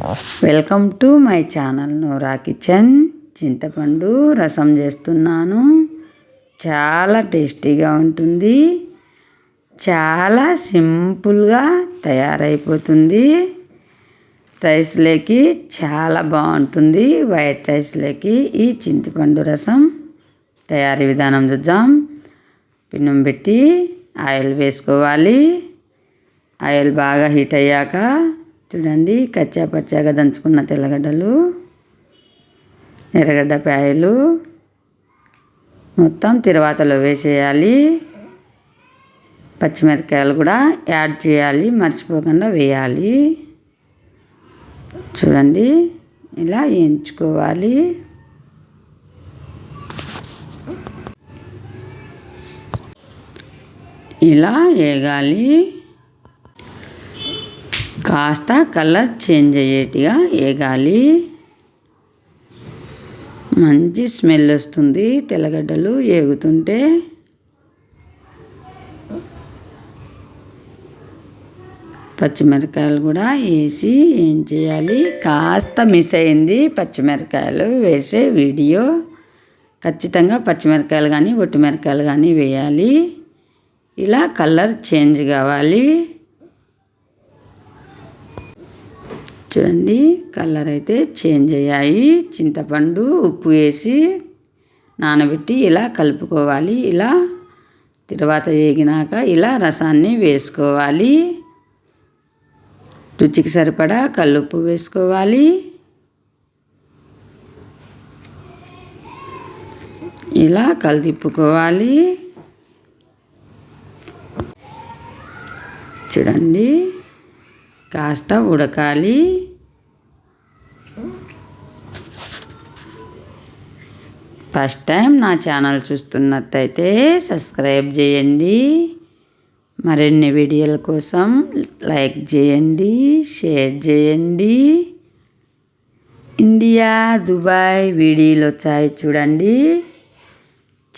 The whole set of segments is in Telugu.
Welcome to my channel Noora kitchen. చింతపండు రసం చేస్తున్నాను. చాలా టేస్టీగా ఉంటుంది. చాలా సింపుల్గా తయారైపోతుంది. రైస్లోకి చాలా బాగుంటుంది. వైట్ రైస్లోకి ఈ చింతపండు రసం తయారీ విధానం చూద్దాం. పిన్నం పెట్టి ఆయిల్ వేసుకోవాలి. ఆయిల్ బాగా హీట్ అయ్యాక చూడండి, కచ్చా పచ్చాగా దంచుకున్న తెల్లగడ్డలు, ఎర్రగడ్డ పాయలు మొత్తం తిరువాతలో వేసేయాలి. పచ్చిమిరపకాయలు కూడా యాడ్ చేయాలి, మర్చిపోకుండా వేయాలి. చూడండి, ఇలా వేయించుకోవాలి. ఇలా వేగాలి. కాస్త కలర్ చేంజ్ అయ్యేట్టుగా వేగాలి. మంచి స్మెల్ వస్తుంది తెల్లగడ్డలు వేగుతుంటే. పచ్చిమిరపకాయలు కూడా వేసి ఏం చేయాలి, కాస్త మిస్ అయింది పచ్చిమిరపకాయలు వేసే వీడియో. ఖచ్చితంగా పచ్చిమిరపకాయలు కానీ ఒట్టిమిరపకాయలు కానీ వేయాలి. ఇలా కలర్ చేంజ్ కావాలి. చూడండి, కలర్ అయితే చేంజ్ అయ్యాయి. చింతపండు ఉప్పు వేసి నానబెట్టి ఇలా కలుపుకోవాలి. ఇలా తర్వాత వేగినాక ఇలా రసాన్ని వేసుకోవాలి. రుచికి సరిపడా కల్లుప్పు వేసుకోవాలి. ఇలా కలిదిప్పుకోవాలి. చూడండి, కాస్త ఉడకాలి. ఫస్ట్ టైం నా ఛానల్ చూస్తున్నట్టయితే సబ్స్క్రైబ్ చేయండి. మరిన్ని వీడియోల కోసం లైక్ చేయండి, షేర్ చేయండి. ఇండియా దుబాయ్ వీడియోలు వచ్చాయి చూడండి.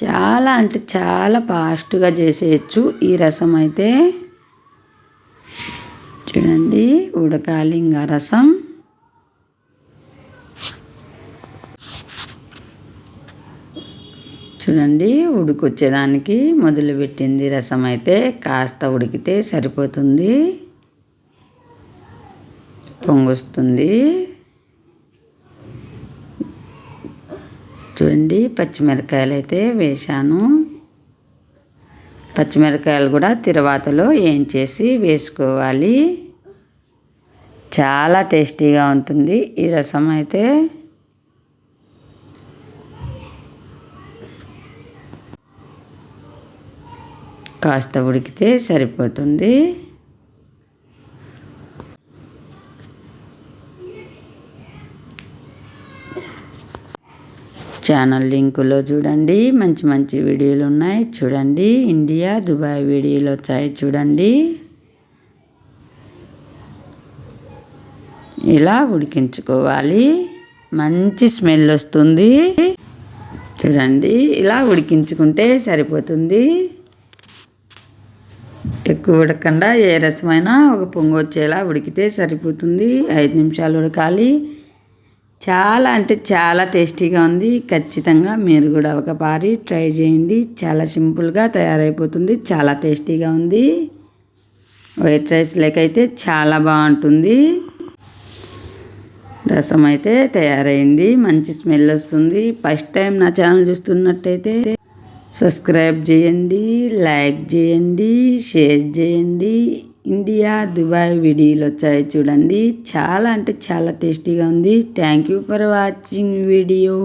చాలా అంటే చాలా ఫాస్ట్గా చేసేయచ్చు ఈ రసం అయితే. చూడండి, ఉడకాలి ఇంకా రసం. చూడండి, ఉడికొచ్చేదానికి మొదలుపెట్టింది రసం అయితే. కాస్త ఉడికితే సరిపోతుంది, పొంగొస్తుంది. చూడండి, పచ్చిమిరపకాయలు అయితే వేశాను. పచ్చిమిరపకాయలు కూడా తిరువాతలో వేయించేసి వేసుకోవాలి. చాలా టేస్టీగా ఉంటుంది ఈ రసం అయితే. కాస్త ఉడికితే సరిపోతుంది. ఛానల్ లింకులో చూడండి, మంచి మంచి వీడియోలు ఉన్నాయి చూడండి. ఇండియా దుబాయ్ వీడియోలు వచ్చాయి చూడండి. ఇలా ఉడికించుకోవాలి. మంచి స్మెల్ వస్తుంది. చూడండి, ఇలా ఉడికించుకుంటే సరిపోతుంది. ఎక్కువ ఉడకకుండా ఏ రసమైనా ఒక పొంగు వచ్చేలా ఉడికితే సరిపోతుంది. 5 నిమిషాలు ఉడకాలి. చాలా అంటే చాలా టేస్టీగా ఉంది. ఖచ్చితంగా మీరు కూడా ఒకసారి ట్రై చేయండి. చాలా సింపుల్గా తయారైపోతుంది. చాలా టేస్టీగా ఉంది. వైట్ రైస్ లేకైతే చాలా బాగుంటుంది. రసం అయితే తయారైంది. మంచి స్మెల్ వస్తుంది. ఫస్ట్ టైం నా ఛానల్ చూస్తున్నట్టయితే సబ్స్క్రైబ్ చేయండి, లైక్ చేయండి, షేర్ చేయండి. ఇండియా దుబాయ్ వీడియోలు వచ్చాయి చూడండి. చాలా అంటే చాలా టేస్టీగా ఉంది. Thank you for watching video.